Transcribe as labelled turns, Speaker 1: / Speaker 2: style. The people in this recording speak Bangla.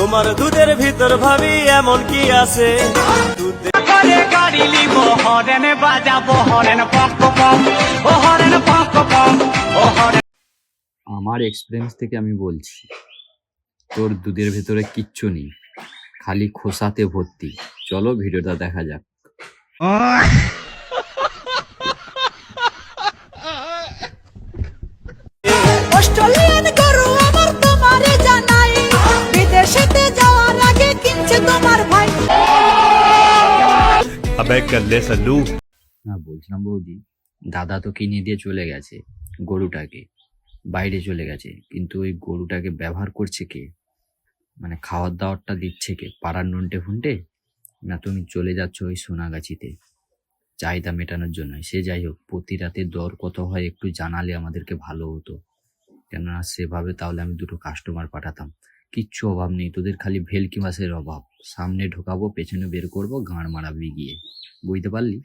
Speaker 1: তোমার দুধের ভিতর ভাবি এমন কি আছে?
Speaker 2: গাড়ি লিব হরেন বাজাবো হরেন পক পক ও হরেন পক পক ও হরেন।
Speaker 3: আমার এক্সপিরিয়েন্স থেকে আমি বলছি, তোর দুধের ভেতরে কিচ্ছু নেই, খালি খোসাতে ভর্তি। চলো ভিডিওটা দেখা যাক।
Speaker 4: অস্ট্রেলিয়ান গরু আমার তোমারে জানাই, বিদেশেতে যাওয়ার আগে কিনছে তোমার ভাই।
Speaker 5: अबे गल्ले सल्लू।
Speaker 3: না, বলছিলাম বৌদি, দাদা তো কিনে দিয়ে চলে গেছে গরুটাকে, বাইরে চলে গেছে, কিন্তু ওই গরুটাকে ব্যবহার করছে কে? মানে খাওয়ার দাওয়ারটা দিচ্ছে কে? পাড়ার নন্টে ফুন্টে? না তুমি চলে যাচ্ছ ওই সোনাগাছিতে চাহিদা মেটানোর জন্য? সে যাই হোক, প্রতি রাতে দর কত হয় একটু জানালে আমাদেরকে ভালো হতো, কেননা সেভাবে তাহলে আমি দুটো কাস্টমার পাঠাতাম। কিচ্ছু অভাব নেই তোদের, খালি ভেলকি মাছের অভাব। সামনে ঢোকাবো, পেছনে বের করবো, গাঁড় মারাবি গিয়ে। বুঝতে পারলি?